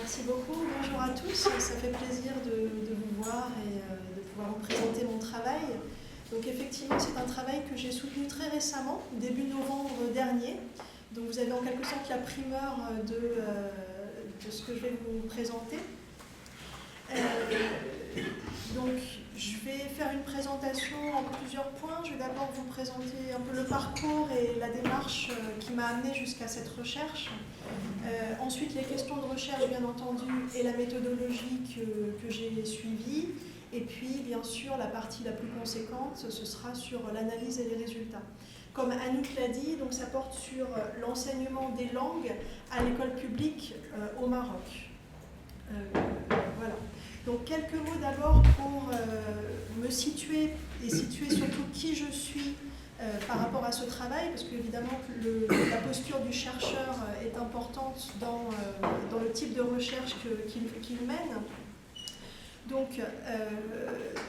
Merci beaucoup. Bonjour à tous. Ça fait plaisir de vous voir et de pouvoir vous présenter mon travail. Donc effectivement, c'est un travail que j'ai soutenu très récemment, début novembre dernier. Donc vous avez en quelque sorte la primeur de ce que je vais vous présenter. Donc je vais faire une présentation en plusieurs points. Je vais d'abord vous présenter un peu le parcours et la démarche qui m'a amené jusqu'à cette recherche. Ensuite, les questions de recherche, bien entendu, et la méthodologie que j'ai suivie. Et puis, bien sûr, la partie la plus conséquente, ce sera sur l'analyse et les résultats. Comme Anouk l'a dit, donc ça porte sur l'enseignement des langues à l'école publique au Maroc. Voilà. Donc, quelques mots d'abord pour me situer et situer surtout qui je suis par rapport à ce travail, parce qu'évidemment la posture du chercheur est importante dans le type de recherche qu'il mène. Donc,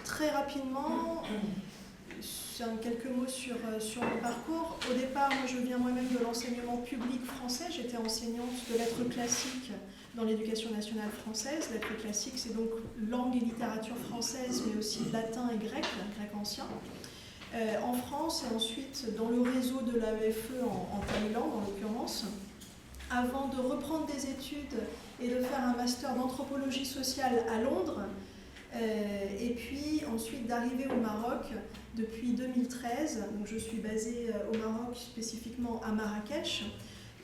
très rapidement, quelques mots sur mon parcours. Au départ, moi, je viens moi-même de l'enseignement public français. J'étais enseignante de lettres classiques dans l'éducation nationale française. Lettres classiques, c'est donc langue et littérature française, mais aussi latin et grec ancien. En France et ensuite dans le réseau de l'AEFE en Thaïlande en l'occurrence, avant de reprendre des études et de faire un master d'anthropologie sociale à Londres, et puis ensuite d'arriver au Maroc depuis 2013. Donc je suis basée au Maroc, spécifiquement à Marrakech,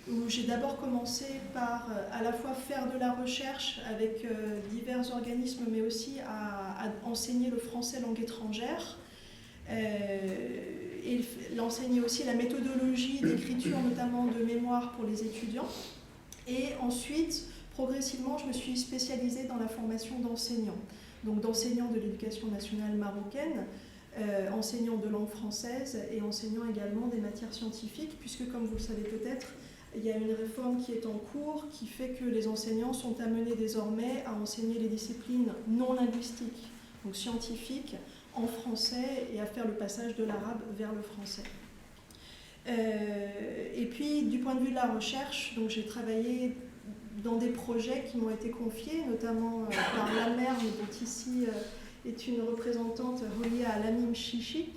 où j'ai d'abord commencé par à la fois faire de la recherche avec divers organismes, mais aussi à enseigner le français langue étrangère. Et l'enseigner aussi la méthodologie d'écriture, notamment de mémoire pour les étudiants. Et ensuite, progressivement, je me suis spécialisée dans la formation d'enseignants. Donc d'enseignants de l'éducation nationale marocaine, enseignants de langue française et enseignants également des matières scientifiques, puisque comme vous le savez peut-être, il y a une réforme qui est en cours qui fait que les enseignants sont amenés désormais à enseigner les disciplines non linguistiques, donc scientifiques, en français et à faire le passage de l'arabe vers le français. Et puis, du point de vue de la recherche, donc j'ai travaillé dans des projets qui m'ont été confiés, notamment par la mère, dont ici est une représentante reliée à Lamim Chichi,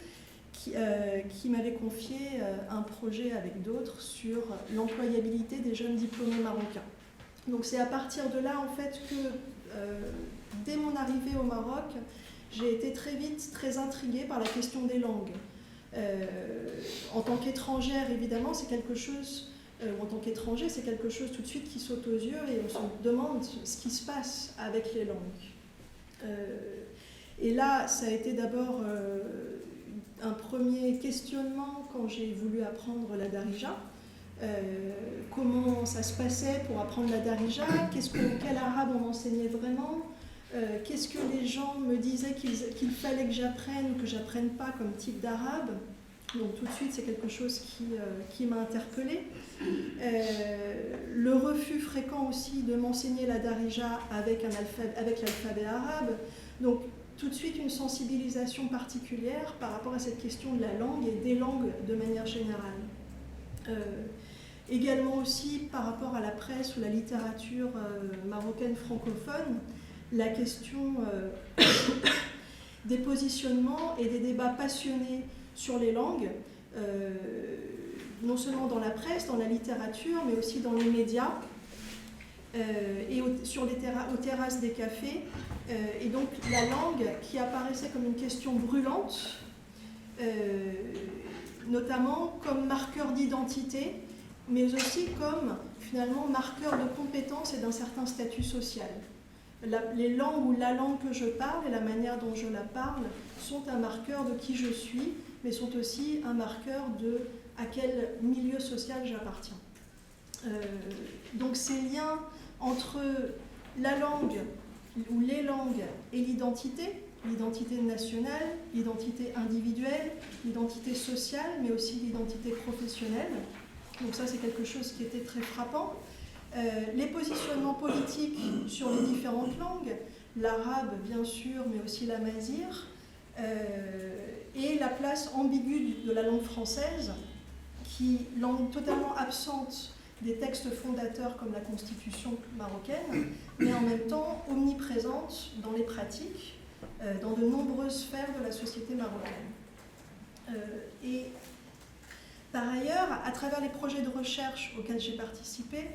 qui m'avait confié un projet avec d'autres sur l'employabilité des jeunes diplômés marocains. Donc c'est à partir de là, en fait, que dès mon arrivée au Maroc, j'ai été très vite très intriguée par la question des langues. En tant qu'étrangère, évidemment, c'est quelque chose, en tant qu'étranger, c'est quelque chose tout de suite qui saute aux yeux et on se demande ce qui se passe avec les langues. Et là, ça a été d'abord un premier questionnement quand j'ai voulu apprendre la darija. Comment ça se passait pour apprendre la darija, quel arabe on enseignait vraiment, qu'est-ce que les gens me disaient qu'il fallait que j'apprenne ou que j'apprenne pas comme type d'arabe. Donc tout de suite, c'est quelque chose qui m'a interpellée. Le refus fréquent aussi de m'enseigner la darija avec l'alphabet arabe. Donc tout de suite, une sensibilisation particulière par rapport à cette question de la langue et des langues de manière générale. Également aussi par rapport à la presse ou la littérature marocaine francophone, la question des positionnements et des débats passionnés sur les langues, non seulement dans la presse, dans la littérature, mais aussi dans les médias et aux terrasses des cafés. Et donc la langue qui apparaissait comme une question brûlante, notamment comme marqueur d'identité, mais aussi comme finalement marqueur de compétence et d'un certain statut social. Les langues ou la langue que je parle et la manière dont je la parle sont un marqueur de qui je suis, mais sont aussi un marqueur de à quel milieu social j'appartiens. Donc ces liens entre la langue ou les langues et l'identité nationale, l'identité individuelle, l'identité sociale, mais aussi l'identité professionnelle. Donc ça, c'est quelque chose qui était très frappant. Les positionnements politiques sur les différentes langues, l'arabe bien sûr, mais aussi l'amazigh, et la place ambiguë de la langue française, langue totalement absente des textes fondateurs comme la Constitution marocaine, mais en même temps omniprésente dans les pratiques, dans de nombreuses sphères de la société marocaine. Et par ailleurs, à travers les projets de recherche auxquels j'ai participé,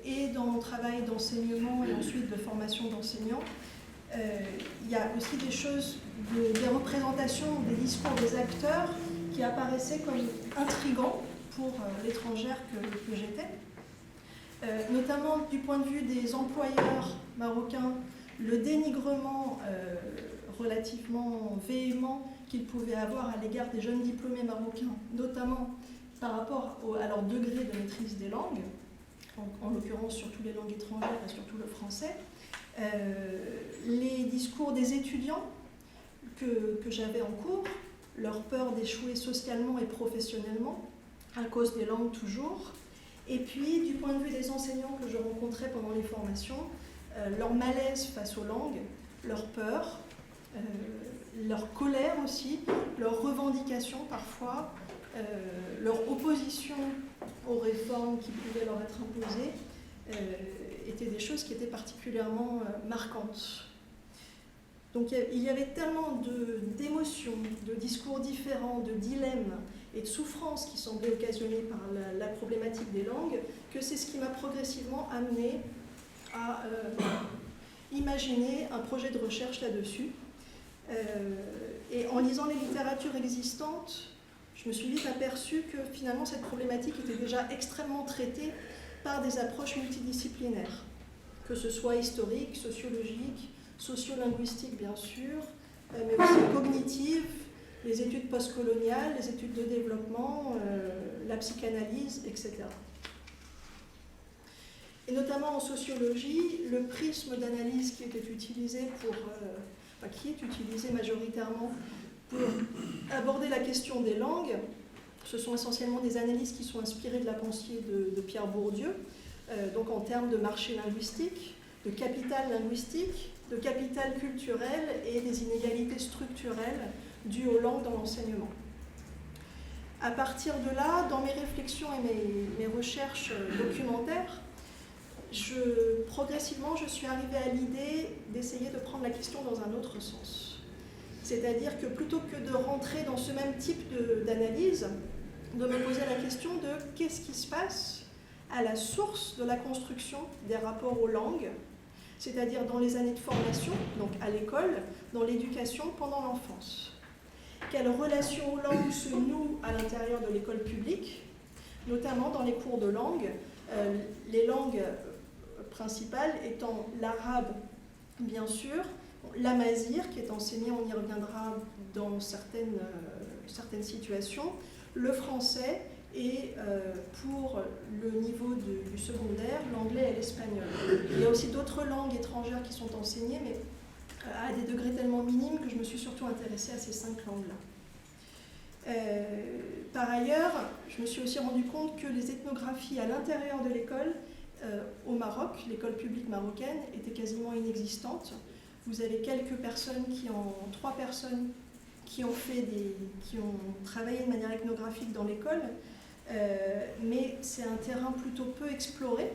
et dans mon travail d'enseignement et ensuite de formation d'enseignants, il y a aussi des choses, des représentations, des discours des acteurs qui apparaissaient comme intrigants pour l'étrangère que j'étais, notamment du point de vue des employeurs marocains, le dénigrement relativement véhément qu'ils pouvaient avoir à l'égard des jeunes diplômés marocains, notamment par rapport à leur degré de maîtrise des langues, en l'occurrence surtout les langues étrangères et surtout le français. Les discours des étudiants que j'avais en cours, leur peur d'échouer socialement et professionnellement, à cause des langues toujours, et puis du point de vue des enseignants que je rencontrais pendant les formations, leur malaise face aux langues, leur peur, leur colère aussi, leurs revendications parfois, leur opposition aux réformes qui pouvaient leur être imposées, étaient des choses qui étaient particulièrement marquantes. Donc il y avait tellement d'émotions, de discours différents, de dilemmes et de souffrances qui semblaient occasionnées par la problématique des langues, que c'est ce qui m'a progressivement amené à imaginer un projet de recherche là-dessus. Et en lisant les littératures existantes, je me suis vite aperçue que finalement cette problématique était déjà extrêmement traitée par des approches multidisciplinaires, que ce soit historiques, sociologiques, sociolinguistiques bien sûr, mais aussi cognitives, les études postcoloniales, les études de développement, la psychanalyse, etc. Et notamment en sociologie, le prisme d'analyse qui était utilisé qui est utilisé majoritairement pour aborder la question des langues, ce sont essentiellement des analyses qui sont inspirées de la pensée de Pierre Bourdieu, donc en termes de marché linguistique, de capital linguistique, de capital culturel et des inégalités structurelles dues aux langues dans l'enseignement. À partir de là, dans mes réflexions et mes recherches documentaires, progressivement, je suis arrivée à l'idée d'essayer de prendre la question dans un autre sens. C'est-à-dire que plutôt que de rentrer dans ce même type d'analyse, de me poser la question de qu'est-ce qui se passe à la source de la construction des rapports aux langues, c'est-à-dire dans les années de formation, donc à l'école, dans l'éducation pendant l'enfance. Quelle relation aux langues se noue à l'intérieur de l'école publique, notamment dans les cours de langue, les langues principales étant l'arabe, bien sûr, l'amazigh, qui est enseigné, on y reviendra dans certaines situations, le français et pour le niveau du secondaire, l'anglais et l'espagnol. Il y a aussi d'autres langues étrangères qui sont enseignées, mais à des degrés tellement minimes que je me suis surtout intéressée à ces 5 langues-là. Par ailleurs, je me suis aussi rendu compte que les ethnographies à l'intérieur de l'école, au Maroc, l'école publique marocaine, étaient quasiment inexistantes. Vous avez trois personnes qui ont travaillé de manière ethnographique dans l'école, mais c'est un terrain plutôt peu exploré,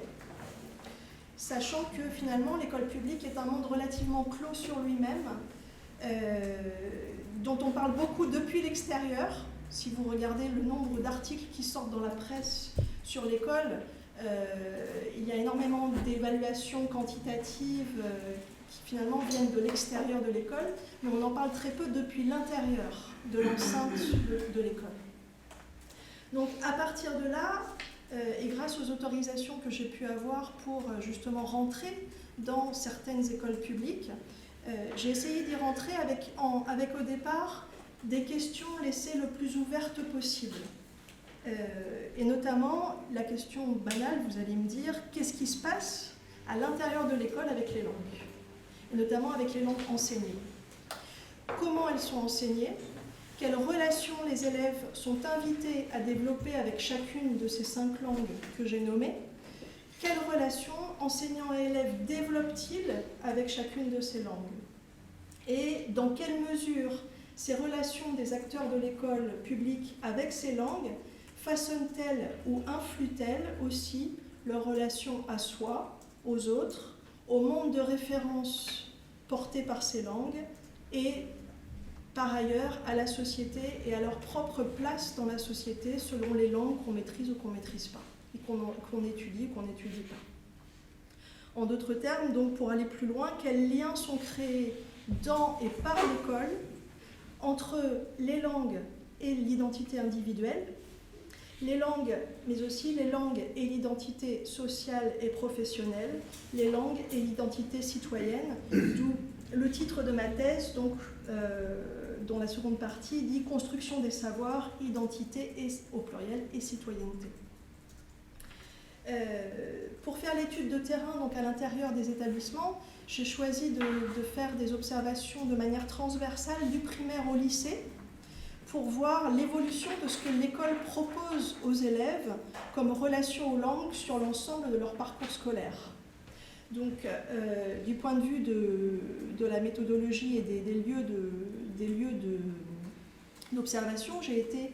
sachant que finalement l'école publique est un monde relativement clos sur lui-même, dont on parle beaucoup depuis l'extérieur. Si vous regardez le nombre d'articles qui sortent dans la presse sur l'école, il y a énormément d'évaluations quantitatives qui finalement viennent de l'extérieur de l'école, mais on en parle très peu depuis l'intérieur de l'enceinte de l'école. Donc à partir de là, et grâce aux autorisations que j'ai pu avoir pour justement rentrer dans certaines écoles publiques, j'ai essayé d'y rentrer avec au départ des questions laissées le plus ouvertes possible. Et notamment la question banale, vous allez me dire, qu'est-ce qui se passe à l'intérieur de l'école avec les langues, et notamment avec les langues enseignées. Comment elles sont enseignées, quelles relations les élèves sont invités à développer avec chacune de ces 5 langues que j'ai nommées, quelles relations enseignants et élèves développent-ils avec chacune de ces langues, et dans quelle mesure ces relations des acteurs de l'école publique avec ces langues façonne-t-elle ou influe-t-elle aussi leur relation à soi, aux autres, au monde de référence porté par ces langues et par ailleurs à la société et à leur propre place dans la société selon les langues qu'on maîtrise ou qu'on ne maîtrise pas, et qu'on étudie ou qu'on n'étudie pas. En d'autres termes, donc pour aller plus loin, quels liens sont créés dans et par l'école entre les langues et l'identité individuelle, les langues, mais aussi les langues et l'identité sociale et professionnelle, les langues et l'identité citoyenne, d'où le titre de ma thèse, donc, dont la seconde partie dit « Construction des savoirs, identité et, au pluriel et citoyenneté ». Pour faire l'étude de terrain donc à l'intérieur des établissements, j'ai choisi de faire des observations de manière transversale du primaire au lycée pour voir l'évolution de ce que l'école propose aux élèves comme relation aux langues sur l'ensemble de leur parcours scolaire. Donc, du point de vue de la méthodologie et des lieux d'observation, j'ai été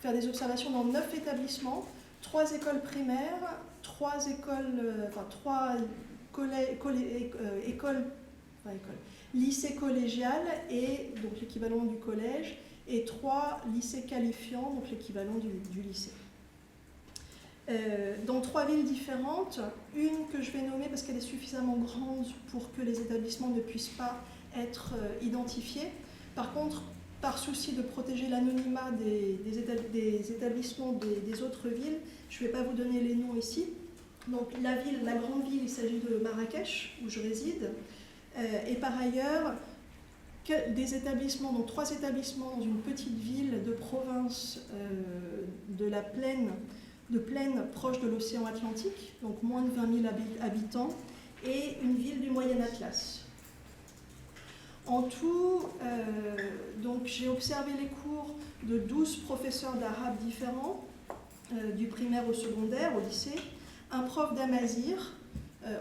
faire des observations dans 9 établissements, 3 écoles primaires, 3 lycées collégiales et donc l'équivalent du collège, et 3 lycées qualifiants, donc l'équivalent du lycée. Dans 3 villes différentes, une que je vais nommer parce qu'elle est suffisamment grande pour que les établissements ne puissent pas être identifiés. Par contre, par souci de protéger l'anonymat des établissements des autres villes, je ne vais pas vous donner les noms ici. Donc la grande ville, il s'agit de Marrakech, où je réside, et par ailleurs, des établissements, donc 3 établissements dans une petite ville de province de plaine proche de l'océan Atlantique, donc moins de 20 000 habitants, et une ville du Moyen Atlas. En tout, donc j'ai observé les cours de 12 professeurs d'arabe différents, du primaire au secondaire, au lycée, un prof d'amazigh,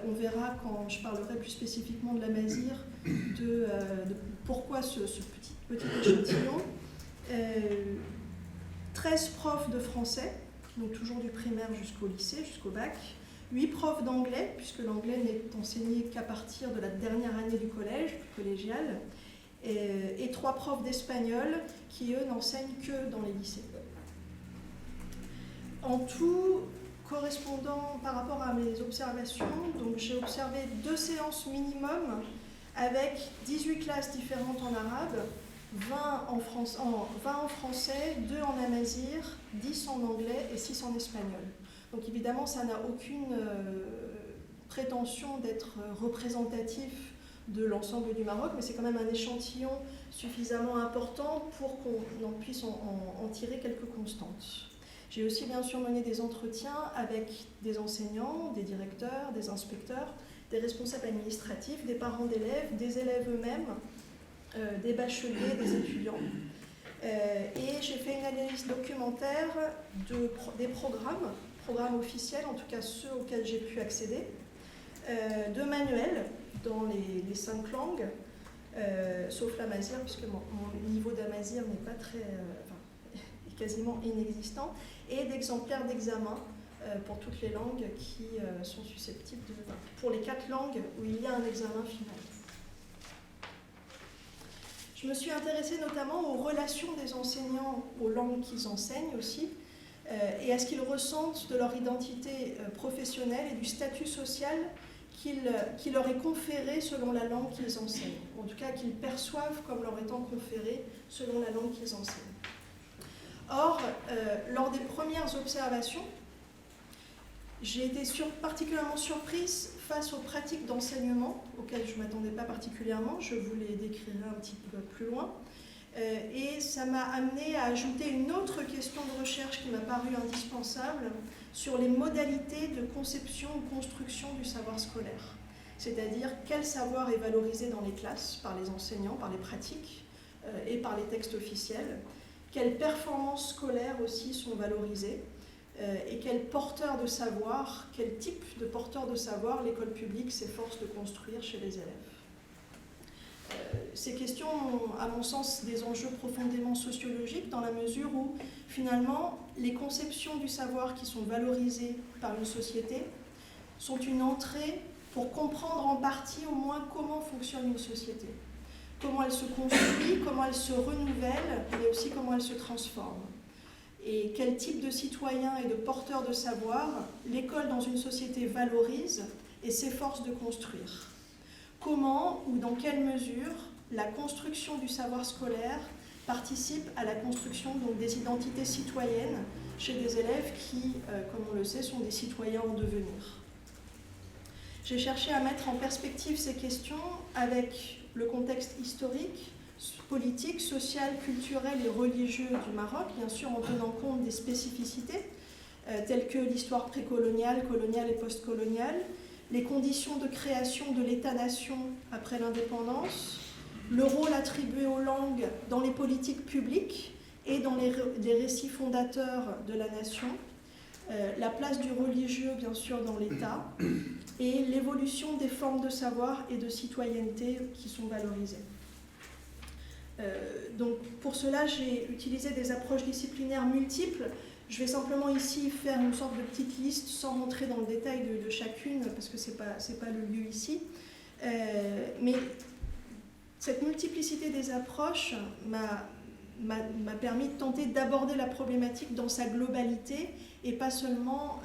on verra quand je parlerai plus spécifiquement de l'amazigh, de pourquoi ce petit échantillon, 13 profs de français, donc toujours du primaire jusqu'au lycée, jusqu'au bac, 8 profs d'anglais, puisque l'anglais n'est enseigné qu'à partir de la dernière année du collège, du collégial, et 3 profs d'espagnol qui, eux, n'enseignent que dans les lycées. En tout, correspondant par rapport à mes observations, donc j'ai observé 2 séances minimum avec 18 classes différentes en arabe, 20 en français, 2 en amazigh, 10 en anglais et 6 en espagnol. Donc évidemment, ça n'a aucune prétention d'être représentatif de l'ensemble du Maroc, mais c'est quand même un échantillon suffisamment important pour qu'on puisse en tirer quelques constantes. J'ai aussi bien sûr mené des entretiens avec des enseignants, des directeurs, des inspecteurs, des responsables administratifs, des parents d'élèves, des élèves eux-mêmes, des bacheliers, des étudiants. Et j'ai fait une analyse documentaire des programmes officiels, en tout cas ceux auxquels j'ai pu accéder, de manuels dans les 5 langues, sauf l'amazigh, puisque mon niveau d'amazigh n'est pas très, est quasiment inexistant, et d'exemplaires d'examen pour toutes les langues qui sont susceptibles pour les 4 langues où il y a un examen final. Je me suis intéressée notamment aux relations des enseignants aux langues qu'ils enseignent aussi, et à ce qu'ils ressentent de leur identité professionnelle et du statut social qui leur est conféré selon la langue qu'ils enseignent, en tout cas qu'ils perçoivent comme leur étant conféré selon la langue qu'ils enseignent. Or, lors des premières observations, j'ai été particulièrement surprise face aux pratiques d'enseignement auxquelles je ne m'attendais pas particulièrement, je vous les décrirai un petit peu plus loin, et ça m'a amené à ajouter une autre question de recherche qui m'a paru indispensable sur les modalités de conception ou construction du savoir scolaire, c'est-à-dire quel savoir est valorisé dans les classes par les enseignants, par les pratiques et par les textes officiels, quelles performances scolaires aussi sont valorisées, et quel porteur de savoir, quel type de porteur de savoir l'école publique s'efforce de construire chez les élèves. ces questions ont, à mon sens, des enjeux profondément sociologiques dans la mesure où, finalement, les conceptions du savoir qui sont valorisées par une société sont une entrée pour comprendre en partie, au moins, comment fonctionne une société. Comment elle se construit, comment elle se renouvelle, mais aussi comment elle se transforme. Et quel type de citoyen et de porteur de savoir l'école dans une société valorise et s'efforce de construire. Comment ou dans quelle mesure la construction du savoir scolaire participe à la construction donc, des identités citoyennes chez des élèves qui, comme on le sait, sont des citoyens en devenir. J'ai cherché à mettre en perspective ces questions avec le contexte historique, politique, social, culturel et religieux du Maroc, bien sûr en tenant compte des spécificités telles que l'histoire précoloniale, coloniale et postcoloniale, les conditions de création de l'État-nation après l'indépendance, le rôle attribué aux langues dans les politiques publiques et dans les récits fondateurs de la nation, la place du religieux, bien sûr, dans l'État, et l'évolution des formes de savoir et de citoyenneté qui sont valorisées. Donc, pour cela, j'ai utilisé des approches disciplinaires multiples. Je vais simplement ici faire une sorte de petite liste sans rentrer dans le détail de chacune, parce que ce n'est pas le lieu ici. Mais cette multiplicité des approches m'a permis de tenter d'aborder la problématique dans sa globalité et pas seulement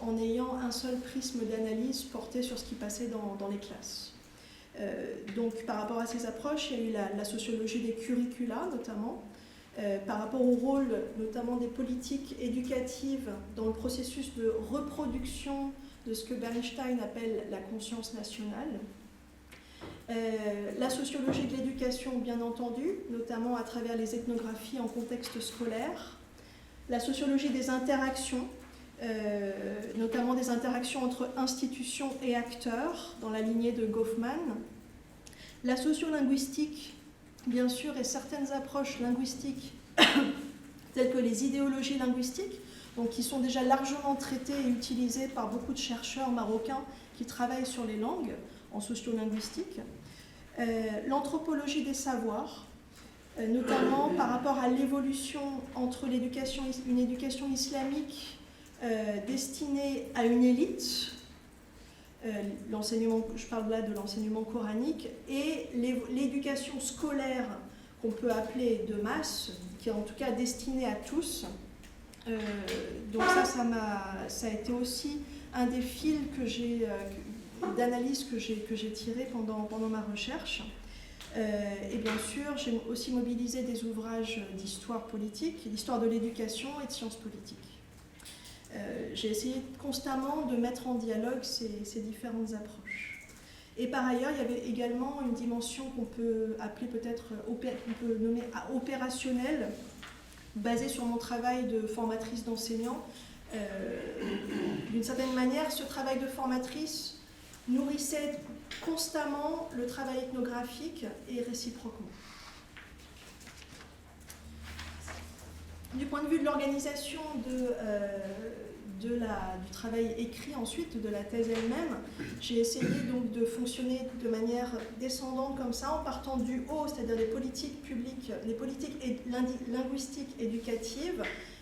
en ayant un seul prisme d'analyse porté sur ce qui passait dans les classes. Donc par rapport à ces approches, il y a eu la sociologie des curricula notamment, par rapport au rôle notamment des politiques éducatives dans le processus de reproduction de ce que Bernstein appelle la conscience nationale. La sociologie de l'éducation, bien entendu, notamment à travers les ethnographies en contexte scolaire. La sociologie des interactions, notamment des interactions entre institutions et acteurs, dans la lignée de Goffman. La sociolinguistique, bien sûr, et certaines approches linguistiques, telles que les idéologies linguistiques, donc qui sont déjà largement traitées et utilisées par beaucoup de chercheurs marocains qui travaillent sur les langues en sociolinguistique. L'anthropologie des savoirs, notamment par rapport à l'évolution entre une éducation islamique destinée à une élite, je parle là de l'enseignement coranique, et l'éducation scolaire qu'on peut appeler de masse, qui est en tout cas destinée à tous. Donc ça a été aussi un des fils d'analyse que j'ai tiré pendant ma recherche. Et bien sûr, j'ai aussi mobilisé des ouvrages d'histoire politique, d'histoire de l'éducation et de sciences politiques. J'ai essayé constamment de mettre en dialogue ces différentes approches. Et par ailleurs, il y avait également une dimension qu'on peut appeler peut-être, qu'on peut nommer opérationnelle, basée sur mon travail de formatrice d'enseignants. D'une certaine manière, ce travail de formatrice nourrissait constamment le travail ethnographique et réciproquement. Du point de vue de l'organisation du travail écrit ensuite, de la thèse elle-même, j'ai essayé donc de fonctionner de manière descendante comme ça, en partant du haut, c'est-à-dire les politiques publiques, les politiques linguistiques éducatives,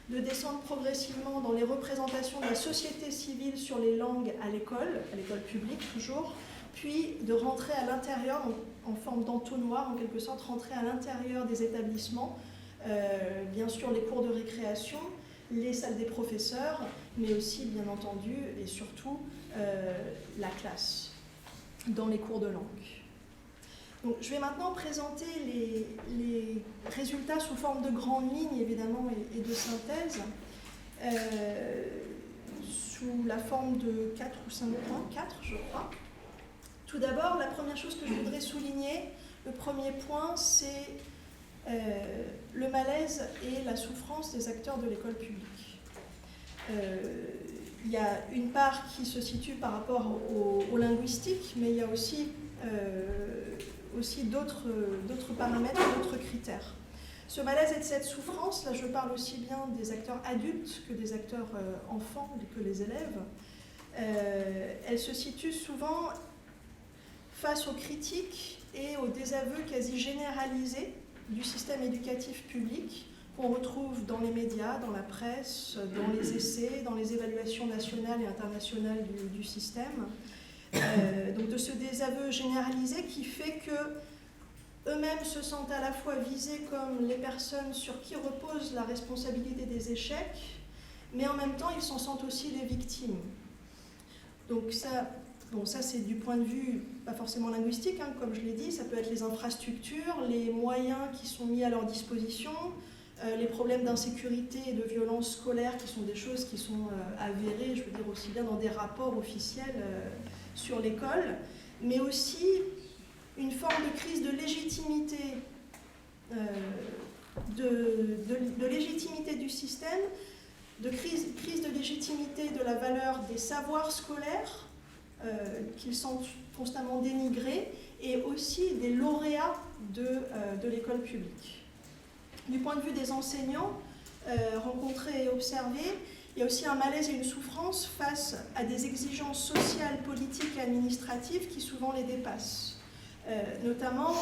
de descendre progressivement dans les représentations de la société civile sur les langues à l'école publique toujours, puis de rentrer à l'intérieur, en forme d'entonnoir en quelque sorte, rentrer à l'intérieur des établissements, bien sûr les cours de récréation, les salles des professeurs, mais aussi bien entendu et surtout la classe, dans les cours de langue. Donc, je vais maintenant présenter les résultats sous forme de grandes lignes, évidemment, et de synthèse, sous la forme de 4 ou 5 points, 4 je crois. Tout d'abord, la première chose que je voudrais souligner, le premier point, c'est le malaise et la souffrance des acteurs de l'école publique. Il y a une part qui se situe par rapport au linguistique, mais il y a aussi d'autres paramètres, d'autres critères. Ce malaise et cette souffrance, là je parle aussi bien des acteurs adultes que des acteurs enfants, que les élèves, elle se situe souvent face aux critiques et au désaveu quasi généralisé du système éducatif public qu'on retrouve dans les médias, dans la presse, dans les essais, dans les évaluations nationales et internationales du système. Donc de ce désaveu généralisé qui fait que eux-mêmes se sentent à la fois visés comme les personnes sur qui repose la responsabilité des échecs, mais en même temps ils s'en sentent aussi les victimes. Donc ça c'est du point de vue pas forcément linguistique, hein, comme je l'ai dit, ça peut être les infrastructures, les moyens qui sont mis à leur disposition, les problèmes d'insécurité et de violence scolaire qui sont des choses qui sont avérées, je veux dire aussi bien dans des rapports officiels sur l'école, mais aussi une forme de crise de légitimité, de légitimité du système, de crise de légitimité de la valeur des savoirs scolaires qu'ils sentent constamment dénigrés, et aussi des lauréats de l'école publique. Du point de vue des enseignants rencontrés et observés, il y a aussi un malaise et une souffrance face à des exigences sociales, politiques et administratives qui souvent les dépassent. Notamment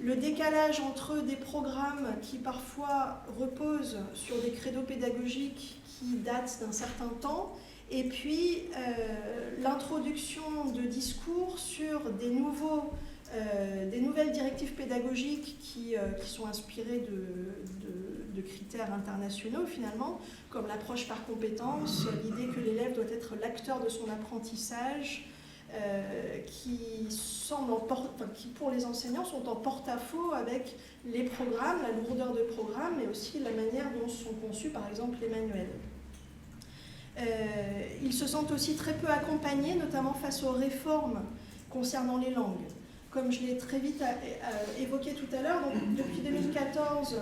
le décalage entre des programmes qui parfois reposent sur des credos pédagogiques qui datent d'un certain temps, et puis l'introduction de discours sur des nouvelles directives pédagogiques qui sont inspirées de critères internationaux finalement, comme l'approche par compétences, l'idée que l'élève doit être l'acteur de son apprentissage, qui pour les enseignants sont en porte-à-faux avec les programmes, la lourdeur de programme, mais aussi la manière dont sont conçus par exemple les manuels. Ils se sentent aussi très peu accompagnés, notamment face aux réformes concernant les langues. Comme je l'ai très vite évoqué tout à l'heure, depuis 2014,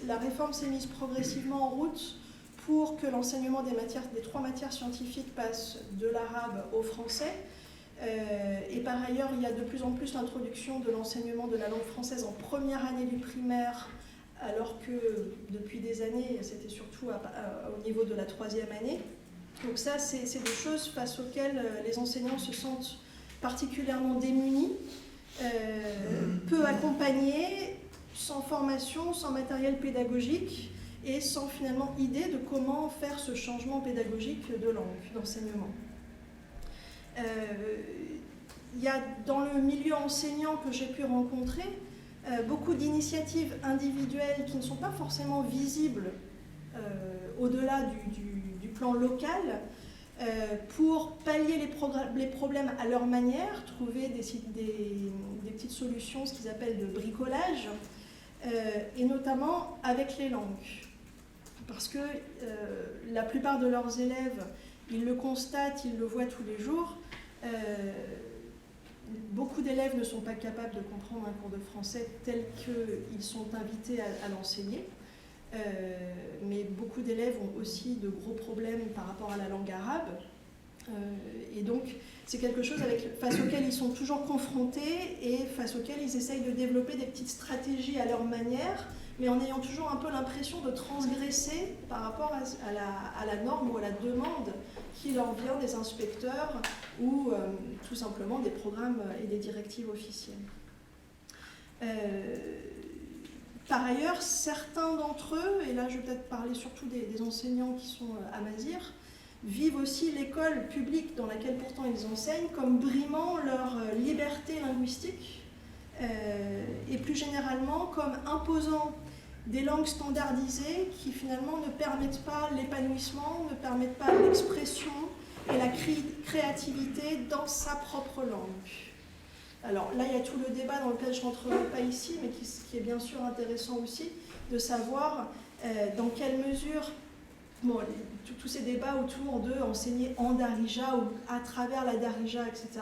la réforme s'est mise progressivement en route pour que l'enseignement des 3 matières scientifiques passe de l'arabe au français. Et par ailleurs, il y a de plus en plus l'introduction de l'enseignement de la langue française en première année du primaire, alors que depuis des années, c'était surtout au niveau de la 3e année. Donc ça, c'est des choses face auxquelles les enseignants se sentent particulièrement démunis, peu accompagnés, sans formation, sans matériel pédagogique et sans finalement idée de comment faire ce changement pédagogique de langue, d'enseignement. Il y a dans le milieu enseignant que j'ai pu rencontrer beaucoup d'initiatives individuelles qui ne sont pas forcément visibles au-delà du plan local, pour pallier les problèmes à leur manière, trouver des petites solutions, ce qu'ils appellent de bricolage, et notamment avec les langues. Parce que la plupart de leurs élèves, ils le constatent, ils le voient tous les jours, beaucoup d'élèves ne sont pas capables de comprendre un cours de français tel qu'ils sont invités à l'enseigner. Mais beaucoup d'élèves ont aussi de gros problèmes par rapport à la langue arabe. Et donc, c'est quelque chose face auquel ils sont toujours confrontés et face auquel ils essayent de développer des petites stratégies à leur manière, mais en ayant toujours un peu l'impression de transgresser par rapport à la norme ou à la demande qui leur vient des inspecteurs ou tout simplement des programmes et des directives officielles. Par ailleurs, certains d'entre eux, et là je vais peut-être parler surtout des enseignants qui sont à Mazir, vivent aussi l'école publique dans laquelle pourtant ils enseignent comme brimant leur liberté linguistique et plus généralement comme imposant des langues standardisées qui finalement ne permettent pas l'épanouissement, ne permettent pas l'expression et la créativité dans sa propre langue. Alors là, il y a tout le débat dans lequel je ne rentrerai pas ici, mais qui est bien sûr intéressant aussi, de savoir dans quelle mesure, tous ces débats autour de enseigner en Darija ou à travers la Darija, etc.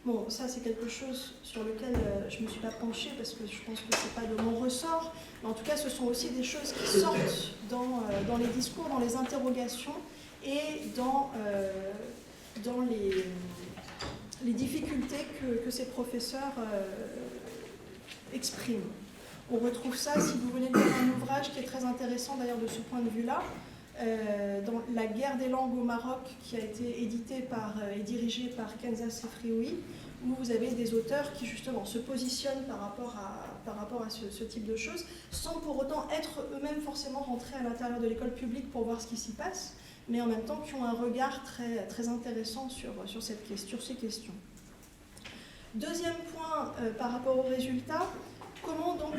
Bon, ça c'est quelque chose sur lequel je ne me suis pas penchée parce que je pense que ce n'est pas de mon ressort, mais en tout cas ce sont aussi des choses qui sortent dans les discours, dans les interrogations et dans les difficultés que ces professeurs expriment. On retrouve ça, si vous voulez lire un ouvrage qui est très intéressant d'ailleurs de ce point de vue-là, dans La guerre des langues au Maroc, qui a été édité et dirigé par Kenza Sefrioui, où vous avez des auteurs qui justement se positionnent par rapport à ce type de choses, sans pour autant être eux-mêmes forcément rentrés à l'intérieur de l'école publique pour voir ce qui s'y passe, mais en même temps qui ont un regard très, très intéressant sur ces questions. Deuxième point par rapport aux résultats, comment donc,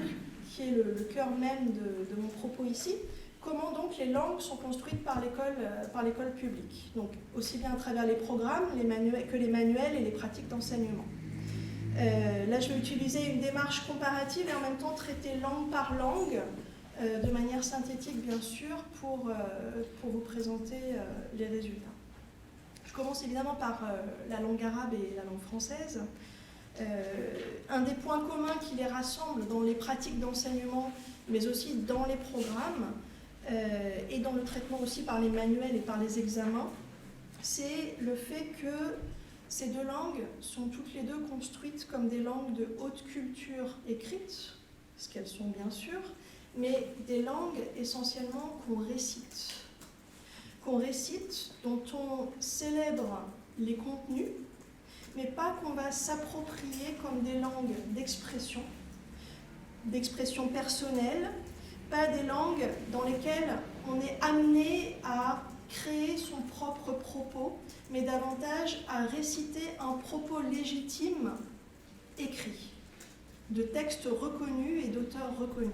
qui est le cœur même de mon propos ici, comment donc les langues sont construites par l'école publique. Donc aussi bien à travers les programmes que les manuels et les pratiques d'enseignement. Là, je vais utiliser une démarche comparative et en même temps traiter langue par langue, de manière synthétique bien sûr, pour vous présenter les résultats. Je commence évidemment par la langue arabe et la langue française. Un des points communs qui les rassemble dans les pratiques d'enseignement, mais aussi dans les programmes, et dans le traitement aussi par les manuels et par les examens, c'est le fait que ces deux langues sont toutes les deux construites comme des langues de haute culture écrite, ce qu'elles sont bien sûr, mais des langues essentiellement qu'on récite, dont on célèbre les contenus, mais pas qu'on va s'approprier comme des langues d'expression personnelle, pas des langues dans lesquelles on est amené à créer son propre propos, mais davantage à réciter un propos légitime écrit, de textes reconnus et d'auteurs reconnus.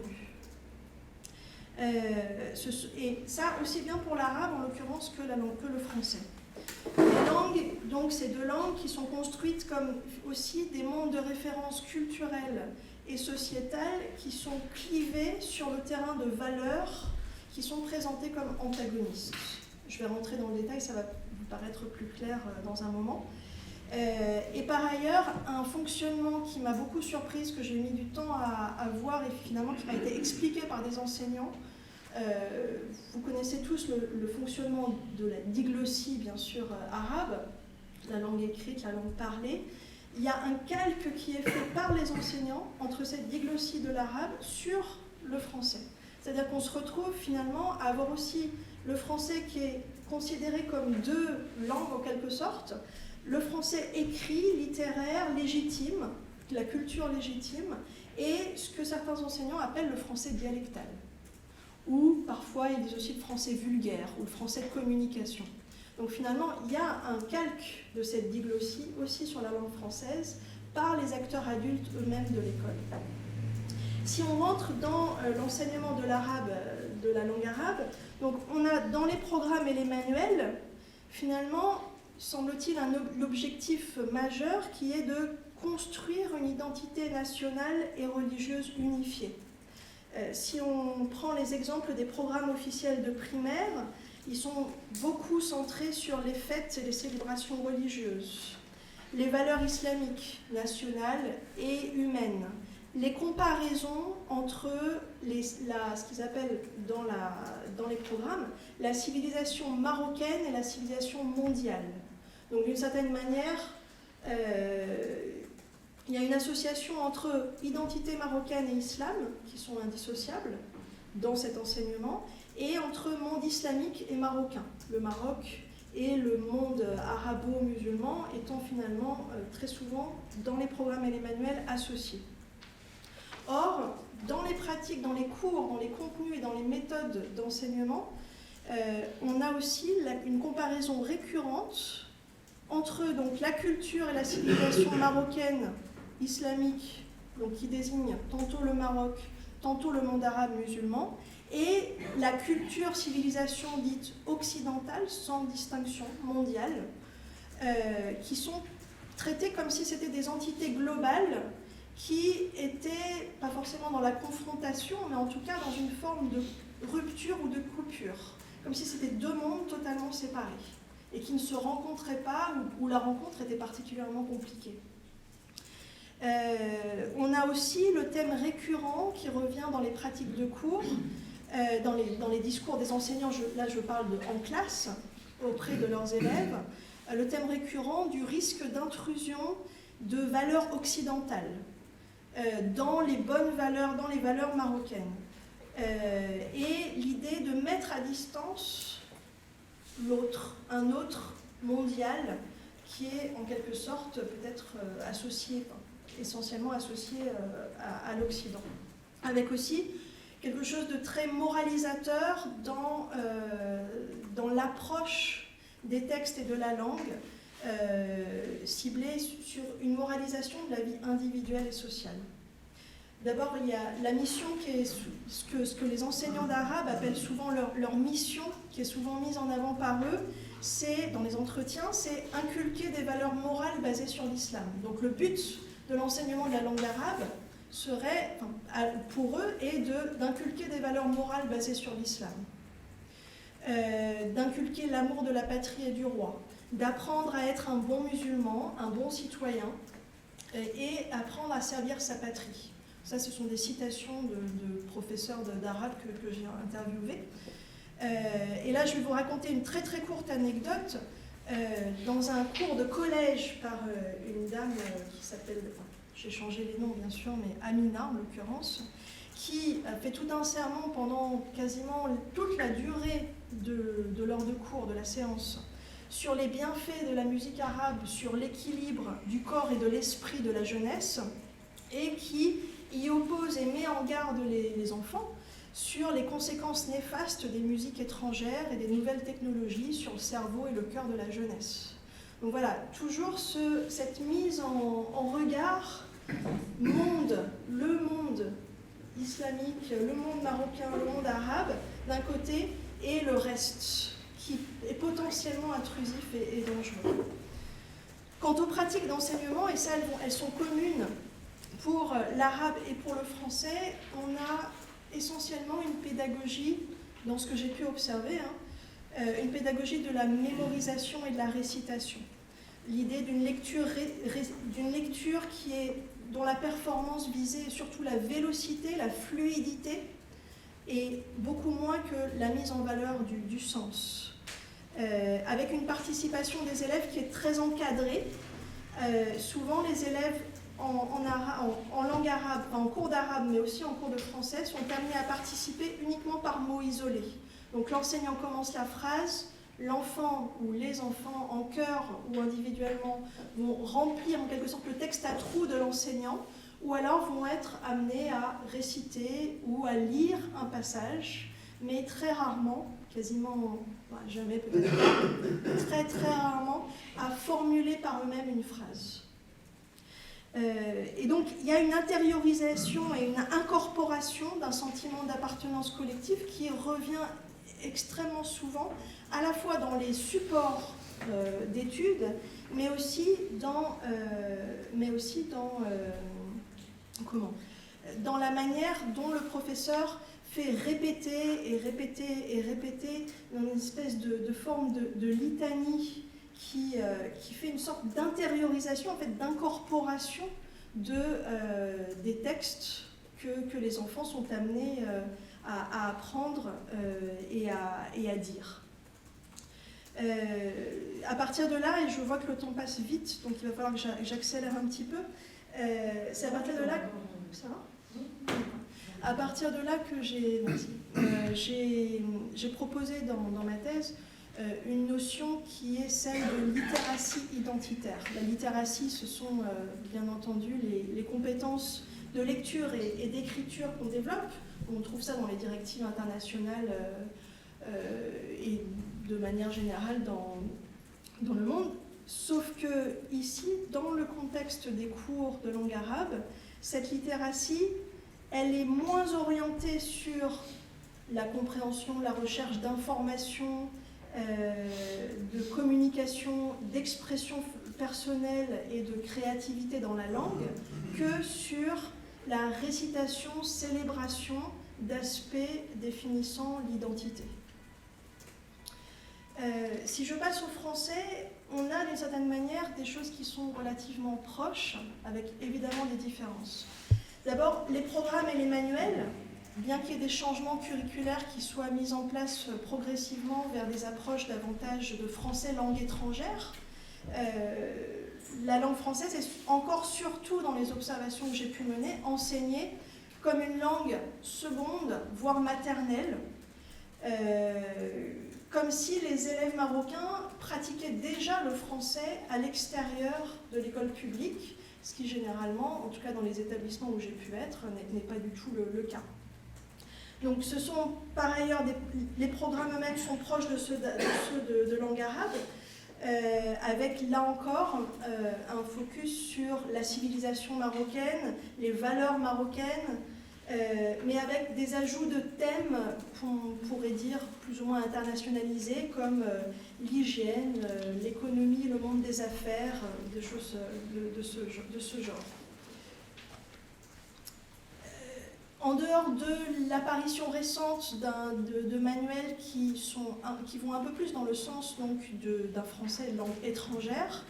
Et ça aussi bien pour l'arabe en l'occurrence que le français. Les langues, donc ces deux langues qui sont construites comme aussi des mondes de référence culturelles et sociétales qui sont clivés sur le terrain de valeurs qui sont présentées comme antagonistes. Je vais rentrer dans le détail, ça va vous paraître plus clair dans un moment. Et par ailleurs, un fonctionnement qui m'a beaucoup surprise, que j'ai mis du temps à voir et finalement qui m'a été expliqué par des enseignants. Vous connaissez tous le fonctionnement de la diglossie, bien sûr, arabe, la langue écrite, la langue parlée. Il y a un calque qui est fait par les enseignants entre cette diglossie de l'arabe sur le français. C'est-à-dire qu'on se retrouve finalement à avoir aussi le français qui est considéré comme deux langues en quelque sorte, le français écrit, littéraire, légitime, la culture légitime, et ce que certains enseignants appellent le français dialectal. Ou parfois ils disent aussi le français vulgaire ou le français de communication. Donc finalement, il y a un calque de cette diglossie aussi sur la langue française par les acteurs adultes eux-mêmes de l'école. Si on rentre dans l'enseignement de l'arabe, de la langue arabe, donc on a dans les programmes et les manuels, finalement, semble-t-il, l'objectif majeur qui est de construire une identité nationale et religieuse unifiée. Si on prend les exemples des programmes officiels de primaire, ils sont beaucoup centrés sur les fêtes et les célébrations religieuses, les valeurs islamiques, nationales et humaines, les comparaisons entre ce qu'ils appellent dans les programmes la civilisation marocaine et la civilisation mondiale. Donc d'une certaine manière, il y a une association entre identité marocaine et islam, qui sont indissociables dans cet enseignement, et entre monde islamique et marocain. Le Maroc et le monde arabo-musulman étant finalement très souvent dans les programmes et les manuels associés. Or, dans les pratiques, dans les cours, dans les contenus et dans les méthodes d'enseignement, on a aussi une comparaison récurrente entre donc, la culture et la civilisation marocaine, islamique, donc, qui désigne tantôt le Maroc, tantôt le monde arabe musulman, et la culture, civilisation dite occidentale, sans distinction mondiale, qui sont traitées comme si c'était des entités globales qui étaient, pas forcément dans la confrontation, mais en tout cas dans une forme de rupture ou de coupure, comme si c'était deux mondes totalement séparés, et qui ne se rencontraient pas, ou la rencontre était particulièrement compliquée. On a aussi le thème récurrent qui revient dans les pratiques de cours, dans les discours des enseignants, là je parle en classe, auprès de leurs élèves, le thème récurrent du risque d'intrusion de valeurs occidentales dans les bonnes valeurs, dans les valeurs marocaines. et l'idée de mettre à distance l'autre, un autre mondial qui est en quelque sorte peut-être associé, essentiellement associé à l'Occident. Avec aussi quelque chose de très moralisateur dans l'approche des textes et de la langue, ciblée sur une moralisation de la vie individuelle et sociale. D'abord, il y a la mission qui est ce que les enseignants d'arabe appellent souvent leur mission, qui est souvent mise en avant par eux, c'est, dans les entretiens, c'est inculquer des valeurs morales basées sur l'islam. Donc le but de l'enseignement de la langue arabe serait, pour eux, est d'inculquer des valeurs morales basées sur l'islam, d'inculquer l'amour de la patrie et du roi, d'apprendre à être un bon musulman, un bon citoyen, et apprendre à servir sa patrie. Ça, ce sont des citations de professeurs d'arabe que j'ai interviewés. Et là, je vais vous raconter une très très courte anecdote. Dans un cours de collège par une dame qui s'appelle, j'ai changé les noms bien sûr, mais Amina en l'occurrence, qui a fait tout un sermon pendant quasiment toute la durée de l'heure de cours, de la séance, sur les bienfaits de la musique arabe, sur l'équilibre du corps et de l'esprit de la jeunesse, et qui y oppose et met en garde les enfants sur les conséquences néfastes des musiques étrangères et des nouvelles technologies sur le cerveau et le cœur de la jeunesse. Donc voilà, toujours cette mise en regard, le monde islamique, le monde marocain, le monde arabe, d'un côté, et le reste, qui est potentiellement intrusif et dangereux. Quant aux pratiques d'enseignement, et ça, elles sont communes pour l'arabe et pour le français, on a essentiellement une pédagogie, dans ce que j'ai pu observer, une pédagogie de la mémorisation et de la récitation. L'idée d'une lecture dont la performance visait surtout la vélocité, la fluidité, et beaucoup moins que la mise en valeur du sens. Avec une participation des élèves qui est très encadrée. Souvent, les élèves en langue arabe, en cours d'arabe, mais aussi en cours de français, sont amenés à participer uniquement par mots isolés. Donc l'enseignant commence la phrase, l'enfant ou les enfants, en chœur ou individuellement, vont remplir en quelque sorte le texte à trous de l'enseignant, ou alors vont être amenés à réciter ou à lire un passage, mais très rarement, quasiment jamais peut-être pas, très très rarement, à formuler par eux-mêmes une phrase. Et donc il y a une intériorisation et une incorporation d'un sentiment d'appartenance collective qui revient extrêmement souvent, à la fois dans les supports d'études, mais aussi dans la manière dont le professeur fait répéter et répéter et répéter dans une espèce de forme de litanie qui fait une sorte d'intériorisation, en fait, d'incorporation des textes que les enfants sont amenés à apprendre et à dire. À partir de là, et je vois que le temps passe vite, donc il va falloir que j'accélère un petit peu, c'est à partir de là que... Ça va ? À partir de là que j'ai proposé dans ma thèse une notion qui est celle de littératie identitaire. La littératie, ce sont bien entendu les compétences de lecture et d'écriture qu'on développe. On trouve ça dans les directives internationales et de manière générale dans le monde. Sauf que ici, dans le contexte des cours de langue arabe, cette littératie, elle est moins orientée sur la compréhension, la recherche d'informations, de communication, d'expression personnelle et de créativité dans la langue, que sur la récitation, célébration d'aspects définissant l'identité. Si je passe au français, on a d'une certaine manière des choses qui sont relativement proches, avec évidemment des différences. D'abord, les programmes et les manuels, bien qu'il y ait des changements curriculaires qui soient mis en place progressivement vers des approches davantage de français langue étrangère, la langue française est encore, surtout dans les observations que j'ai pu mener, enseignée comme une langue seconde, voire maternelle, comme si les élèves marocains pratiquaient déjà le français à l'extérieur de l'école publique, ce qui généralement, en tout cas dans les établissements où j'ai pu être, n'est pas du tout le cas. Donc ce sont par ailleurs, les programmes eux-mêmes sont proches de ceux de langue arabe, avec là encore un focus sur la civilisation marocaine, les valeurs marocaines, mais avec des ajouts de thèmes qu'on pourrait dire plus ou moins internationalisés, comme l'hygiène, l'économie, le monde des affaires, des choses de ce genre. En dehors de l'apparition récente de manuels qui vont un peu plus dans le sens d'un français de langue étrangère,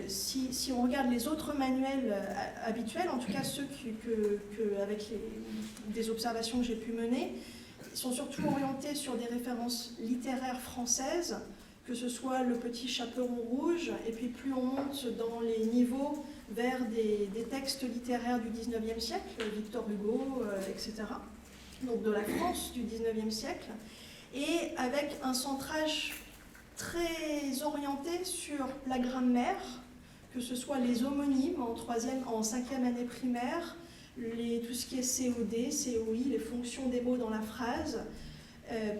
si on regarde les autres manuels habituels, en tout cas ceux avec des observations que j'ai pu mener, ils sont surtout orientés sur des références littéraires françaises, que ce soit le petit chaperon rouge, et puis plus on monte dans les niveaux vers des textes littéraires du XIXe siècle, Victor Hugo, etc. Donc de la France du XIXe siècle, et avec un centrage très orienté sur la grammaire, que ce soit les homonymes en 5e année primaire, tout ce qui est COD, COI, les fonctions des mots dans la phrase,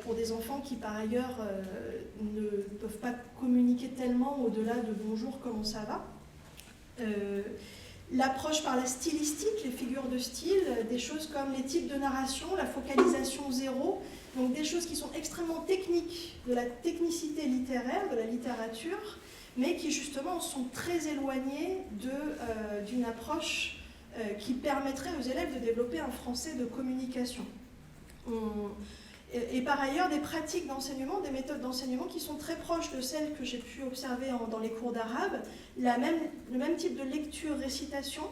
pour des enfants qui par ailleurs ne peuvent pas communiquer tellement au-delà de bonjour, comment ça va. L'approche par la stylistique, les figures de style, des choses comme les types de narration, la focalisation zéro, donc des choses qui sont extrêmement techniques, de la technicité littéraire, de la littérature, mais qui justement sont très éloignées d'une approche qui permettrait aux élèves de développer un français de communication. Et par ailleurs, des pratiques d'enseignement, des méthodes d'enseignement qui sont très proches de celles que j'ai pu observer dans les cours d'arabe, le même type de lecture-récitation,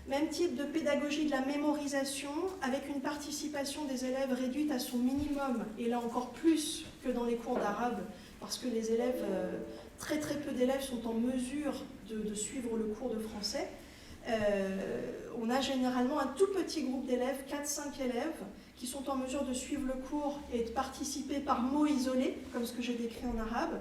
même type de pédagogie de la mémorisation, avec une participation des élèves réduite à son minimum, et là encore plus que dans les cours d'arabe, parce que les élèves, très peu d'élèves sont en mesure de suivre le cours de français. On a généralement un tout petit groupe d'élèves, 4-5 élèves, qui sont en mesure de suivre le cours et de participer par mots isolés, comme ce que j'ai décrit en arabe,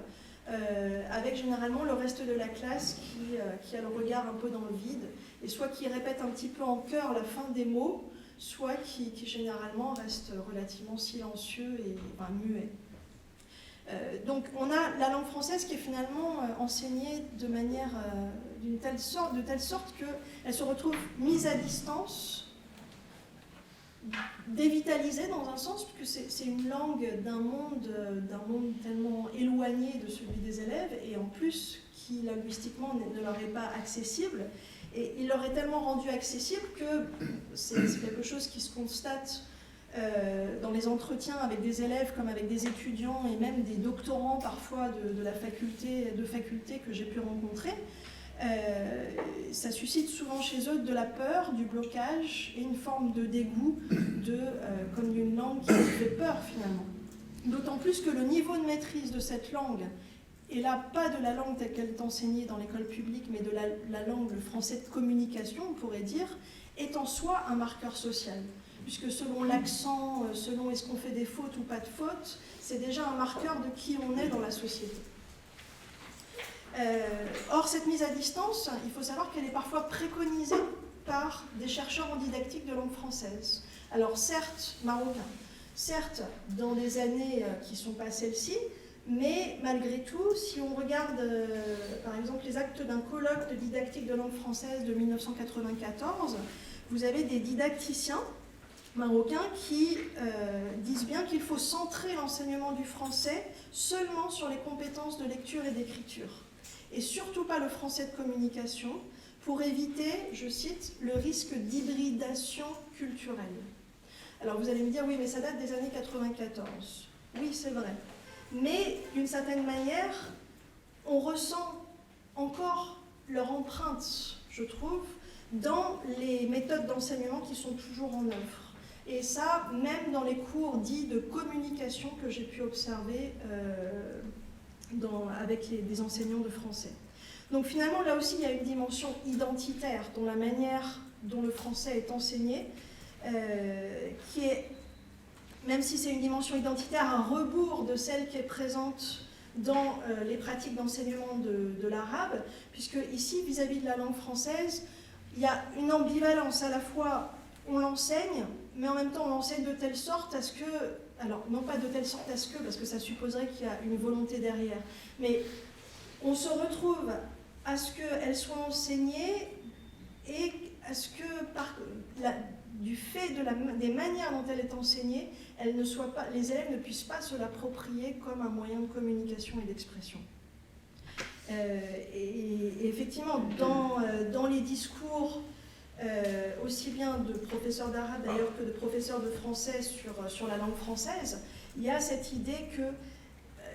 avec généralement le reste de la classe qui a le regard un peu dans le vide, et soit qui répète un petit peu en chœur la fin des mots, soit qui généralement reste relativement silencieux et muet. Donc on a la langue française qui est finalement enseignée de manière de telle sorte qu'elle se retrouve mise à distance, dévitalisée dans un sens, puisque c'est une langue d'un monde tellement éloigné de celui des élèves, et en plus qui linguistiquement ne leur est pas accessible, et il leur est tellement rendu accessible que c'est quelque chose qui se constate dans les entretiens avec des élèves comme avec des étudiants et même des doctorants parfois de facultés que j'ai pu rencontrer. Ça suscite souvent chez eux de la peur, du blocage et une forme de dégoût comme d'une langue qui fait peur finalement. D'autant plus que le niveau de maîtrise de cette langue, et là pas de la langue telle qu'elle est enseignée dans l'école publique, mais de la langue, le français de communication on pourrait dire, est en soi un marqueur social. Puisque selon l'accent, selon est-ce qu'on fait des fautes ou pas de fautes, c'est déjà un marqueur de qui on est dans la société. Or, cette mise à distance, il faut savoir qu'elle est parfois préconisée par des chercheurs en didactique de langue française. Alors certes, marocains, certes dans des années qui ne sont pas celles-ci, mais malgré tout, si on regarde par exemple les actes d'un colloque de didactique de langue française de 1994, vous avez des didacticiens marocains qui disent bien qu'il faut centrer l'enseignement du français seulement sur les compétences de lecture et d'écriture, et surtout pas le français de communication, pour éviter, je cite, le risque d'hybridation culturelle. Alors vous allez me dire, oui, mais ça date des années 94. Oui, c'est vrai. Mais d'une certaine manière, on ressent encore leur empreinte, je trouve, dans les méthodes d'enseignement qui sont toujours en œuvre. Et ça, même dans les cours dits de communication que j'ai pu observer avec des enseignants de français. Donc finalement, là aussi, il y a une dimension identitaire dans la manière dont le français est enseigné, qui est, même si c'est une dimension identitaire, un rebours de celle qui est présente dans les pratiques d'enseignement de l'arabe, puisque ici, vis-à-vis de la langue française, il y a une ambivalence. À la fois, on l'enseigne, mais en même temps, on l'enseigne de telle sorte à ce que... Alors, non pas de telle sorte à ce que, parce que ça supposerait qu'il y a une volonté derrière, mais on se retrouve à ce qu'elle soit enseignée et à ce que, du fait des manières dont elle est enseignée, les élèves ne puissent pas se l'approprier comme un moyen de communication et d'expression. Et effectivement, dans les discours, aussi bien de professeurs d'arabe d'ailleurs que de professeurs de français sur la langue française, il y a cette idée que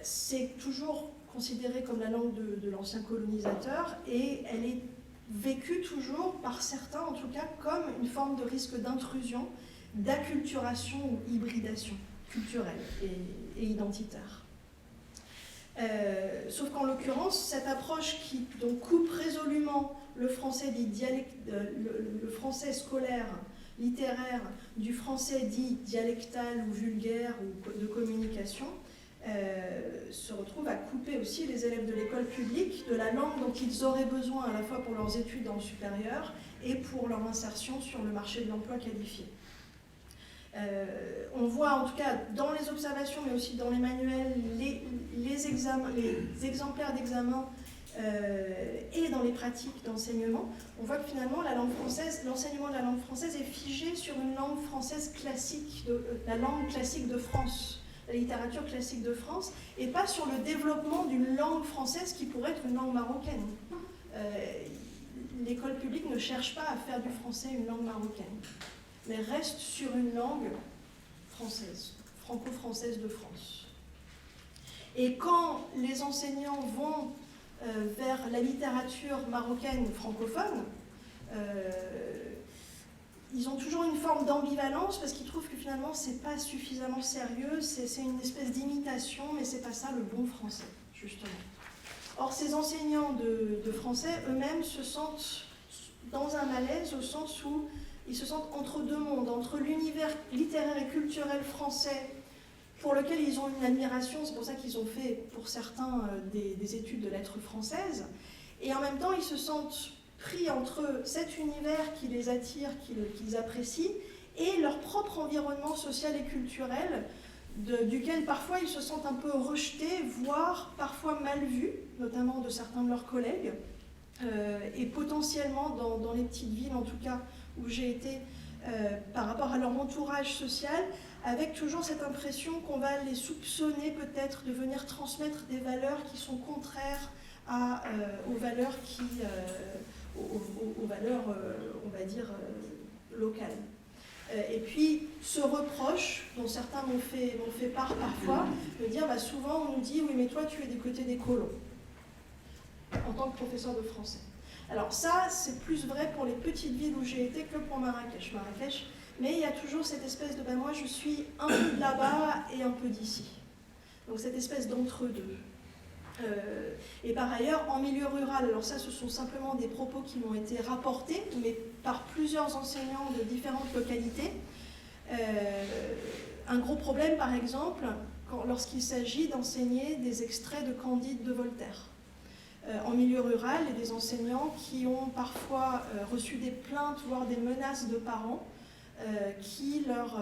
c'est toujours considéré comme la langue de l'ancien colonisateur et elle est vécue toujours, par certains en tout cas, comme une forme de risque d'intrusion, d'acculturation ou hybridation culturelle et identitaire. Sauf qu'en l'occurrence, cette approche qui donc coupe résolument le français dit le français scolaire, littéraire, du français dit dialectal ou vulgaire ou de communication, se retrouve à couper aussi les élèves de l'école publique de la langue dont ils auraient besoin à la fois pour leurs études dans le supérieur et pour leur insertion sur le marché de l'emploi qualifié. On voit en tout cas dans les observations, mais aussi dans les manuels, les exemplaires d'examen et dans les pratiques d'enseignement, on voit que finalement l'enseignement de la langue française est figé sur une langue française classique, la langue classique de France, la littérature classique de France, et pas sur le développement d'une langue française qui pourrait être une langue marocaine. L'école publique ne cherche pas à faire du français une langue marocaine, mais reste sur une langue française, franco-française de France. Et quand les enseignants vont vers la littérature marocaine francophone, ils ont toujours une forme d'ambivalence parce qu'ils trouvent que finalement c'est pas suffisamment sérieux, c'est une espèce d'imitation, mais c'est pas ça le bon français, justement. Or, ces enseignants de français eux-mêmes se sentent dans un malaise au sens où ils se sentent entre deux mondes, entre l'univers littéraire et culturel français pour lequel ils ont une admiration, c'est pour ça qu'ils ont fait pour certains des études de lettres françaises, et en même temps ils se sentent pris entre cet univers qui les attire, qu'ils apprécient, et leur propre environnement social et culturel, duquel parfois ils se sentent un peu rejetés, voire parfois mal vus, notamment de certains de leurs collègues, et potentiellement dans les petites villes en tout cas où j'ai été par rapport à leur entourage social, avec toujours cette impression qu'on va les soupçonner peut-être de venir transmettre des valeurs qui sont contraires aux valeurs on va dire, locales. Et puis, ce reproche, dont certains m'ont fait part parfois, de dire, souvent on nous dit, oui mais toi tu es du côté des colons, en tant que professeur de français. Alors ça, c'est plus vrai pour les petites villes où j'ai été que pour Marrakech. Mais il y a toujours cette espèce de, moi je suis un peu de là-bas et un peu d'ici. Donc cette espèce d'entre-deux. Et par ailleurs, en milieu rural, alors ça ce sont simplement des propos qui m'ont été rapportés, mais par plusieurs enseignants de différentes localités. Un gros problème par exemple, lorsqu'il s'agit d'enseigner des extraits de Candide de Voltaire. En milieu rural, il y a des enseignants qui ont parfois reçu des plaintes, voire des menaces de parents qui leur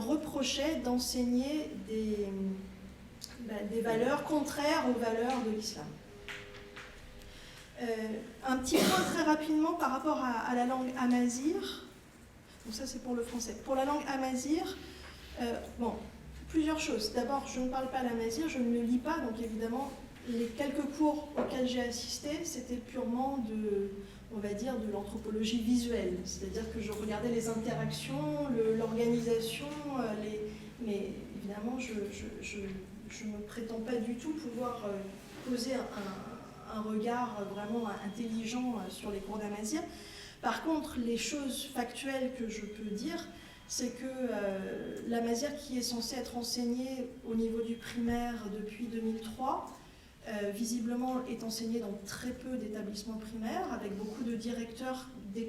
reprochaient d'enseigner des valeurs contraires aux valeurs de l'islam. Un petit point très rapidement par rapport à la langue amazigh. Donc ça c'est pour le français. Pour la langue amazigh, plusieurs choses. D'abord, je ne parle pas l'amazigh, je ne le lis pas, donc évidemment, les quelques cours auxquels j'ai assisté, c'était purement de l'anthropologie visuelle. C'est-à-dire que je regardais les interactions, l'organisation, mais évidemment, je ne prétends pas du tout pouvoir poser un regard vraiment intelligent sur les cours d'amazigh. Par contre, les choses factuelles que je peux dire, c'est que l'amazigh qui est censé être enseigné au niveau du primaire depuis 2003, visiblement est enseigné dans très peu d'établissements primaires, avec beaucoup de directeurs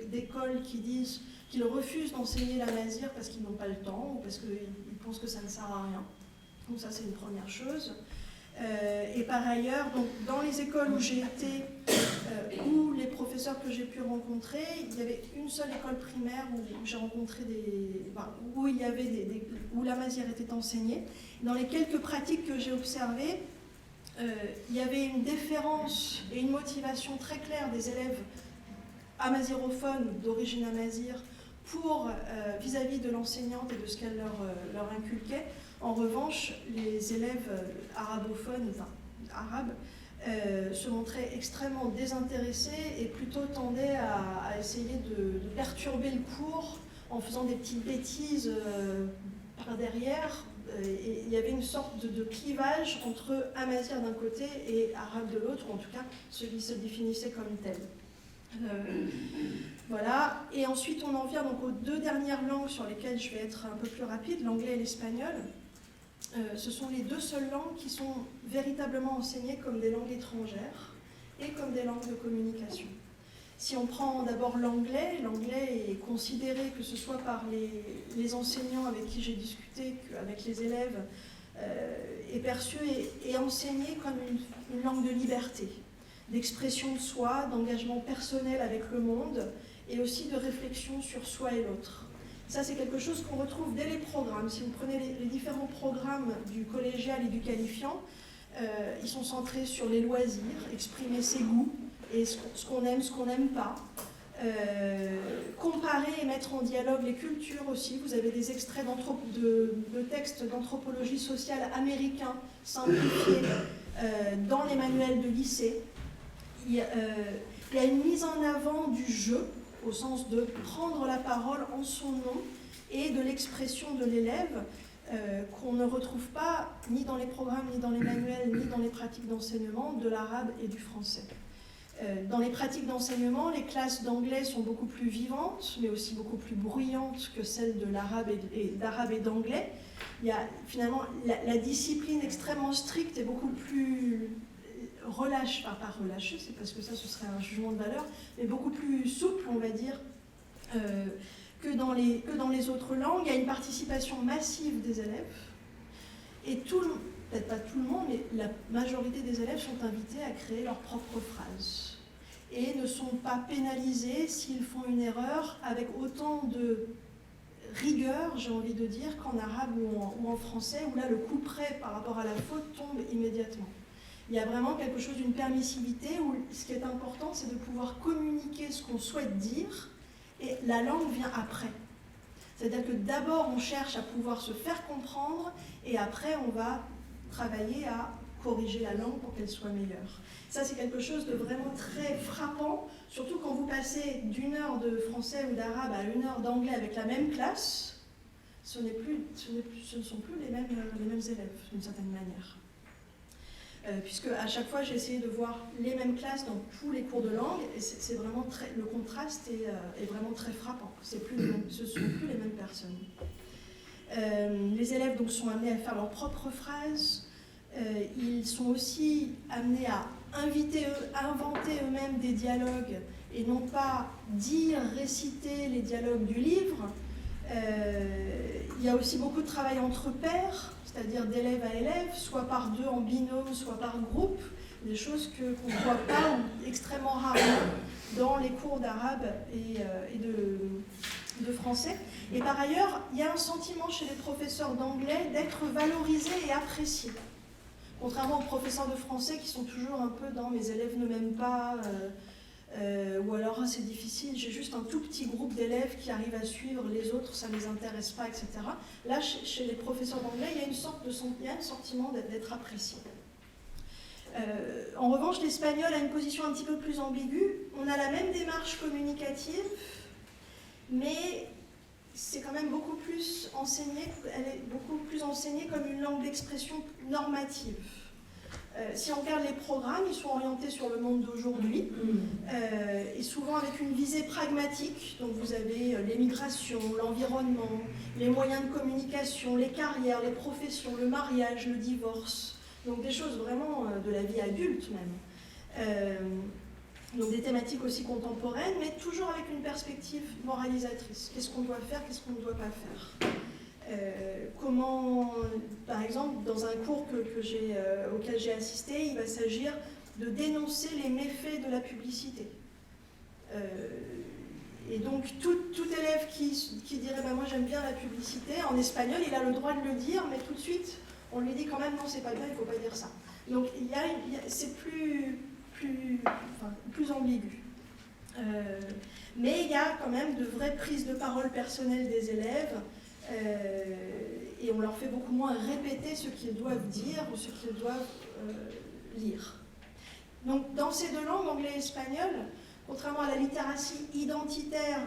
d'écoles qui disent qu'ils refusent d'enseigner l'amazigh parce qu'ils n'ont pas le temps ou parce qu'ils pensent que ça ne sert à rien. Donc ça, c'est une première chose. Et par ailleurs, donc, dans les écoles où j'ai été, où les professeurs que j'ai pu rencontrer, il y avait une seule école primaire où j'ai rencontré où il y avait où l'amazigh était enseigné. Dans les quelques pratiques que j'ai observées, il y avait une déférence et une motivation très claire des élèves amazigrophones d'origine amazigh pour vis-à-vis de l'enseignante et de ce qu'elle leur inculquait. En revanche, les élèves arabophones, enfin arabes, se montraient extrêmement désintéressés et plutôt tendaient à essayer de perturber le cours en faisant des petites bêtises par derrière. Et il y avait une sorte de clivage entre amazigh d'un côté et arabe de l'autre, ou en tout cas celui se définissait comme tel. Voilà, et ensuite on en vient donc aux deux dernières langues sur lesquelles je vais être un peu plus rapide, l'anglais et l'espagnol. Ce sont les deux seules langues qui sont véritablement enseignées comme des langues étrangères et comme des langues de communication. Si on prend d'abord l'anglais, l'anglais est considéré, que ce soit par les enseignants avec qui j'ai discuté, qu'avec les élèves, est perçu et enseigné comme une langue de liberté, d'expression de soi, d'engagement personnel avec le monde et aussi de réflexion sur soi et l'autre. Ça, c'est quelque chose qu'on retrouve dès les programmes. Si vous prenez les différents programmes du collégial et du qualifiant, ils sont centrés sur les loisirs, exprimer ses goûts et ce qu'on aime, ce qu'on n'aime pas. Comparer et mettre en dialogue les cultures aussi. Vous avez des extraits de textes d'anthropologie sociale américains simplifiés dans les manuels de lycée. Il y a une mise en avant du jeu, au sens de prendre la parole en son nom et de l'expression de l'élève qu'on ne retrouve pas ni dans les programmes, ni dans les manuels, ni dans les pratiques d'enseignement de l'arabe et du français. Dans les pratiques d'enseignement, les classes d'anglais sont beaucoup plus vivantes, mais aussi beaucoup plus bruyantes que celles de l'arabe et d'anglais. Il y a finalement la discipline extrêmement stricte est beaucoup plus relâchée, enfin pas relâchée, c'est parce que ça ce serait un jugement de valeur, mais beaucoup plus souple, on va dire, que dans les autres langues. Il y a une participation massive des élèves, et peut-être pas tout le monde, mais la majorité des élèves sont invités à créer leurs propres phrases et ne sont pas pénalisés s'ils font une erreur avec autant de rigueur, j'ai envie de dire, qu'en arabe ou en français, où là le coup près par rapport à la faute tombe immédiatement. Il y a vraiment quelque chose d'une permissivité où ce qui est important, c'est de pouvoir communiquer ce qu'on souhaite dire et la langue vient après. C'est-à-dire que d'abord on cherche à pouvoir se faire comprendre et après on va travailler à corriger la langue pour qu'elle soit meilleure. Ça, c'est quelque chose de vraiment très frappant, surtout quand vous passez d'une heure de français ou d'arabe à une heure d'anglais avec la même classe, ce ne sont plus les mêmes élèves, d'une certaine manière. Puisque à chaque fois, j'ai essayé de voir les mêmes classes dans tous les cours de langue, et c'est vraiment le contraste est vraiment très frappant. Ce ne sont plus les mêmes personnes. Les élèves donc, sont amenés à faire leurs propres phrases. Ils sont aussi amenés à inventer eux-mêmes des dialogues et non pas dire, réciter les dialogues du livre. Il y a aussi beaucoup de travail entre pairs, c'est-à-dire d'élève à élève, soit par deux en binôme, soit par groupe, des choses qu'on ne voit pas ou extrêmement rarement dans les cours d'arabe et de français. Et par ailleurs, il y a un sentiment chez les professeurs d'anglais d'être valorisés et appréciés. Contrairement aux professeurs de français qui sont toujours un peu dans « mes élèves ne m'aiment pas », ou alors c'est difficile, j'ai juste un tout petit groupe d'élèves qui arrivent à suivre, les autres ça ne les intéresse pas, etc. Là, chez les professeurs d'anglais, il y a un sentiment d'être apprécié. En revanche, l'espagnol a une position un petit peu plus ambiguë. On a la même démarche communicative, mais c'est quand même beaucoup plus enseigné, elle est beaucoup plus enseignée comme une langue d'expression normative. Si on regarde les programmes, ils sont orientés sur le monde d'aujourd'hui, et souvent avec une visée pragmatique. Donc vous avez l'émigration, l'environnement, les moyens de communication, les carrières, les professions, le mariage, le divorce. Donc des choses vraiment de la vie adulte même. Donc des thématiques aussi contemporaines, mais toujours avec une perspective moralisatrice. Qu'est-ce qu'on doit faire, qu'est-ce qu'on ne doit pas faire. Comment, par exemple, dans un cours auquel j'ai assisté, il va s'agir de dénoncer les méfaits de la publicité. Et donc tout élève qui dirait bah, « moi j'aime bien la publicité », en espagnol il a le droit de le dire, mais tout de suite on lui dit quand même « non c'est pas bien, il ne faut pas dire ça ». Donc c'est plus ambigu. Mais il y a quand même de vraies prises de parole personnelles des élèves, et on leur fait beaucoup moins répéter ce qu'ils doivent dire ou ce qu'ils doivent lire. Donc dans ces deux langues, anglais et espagnol, contrairement à la littératie identitaire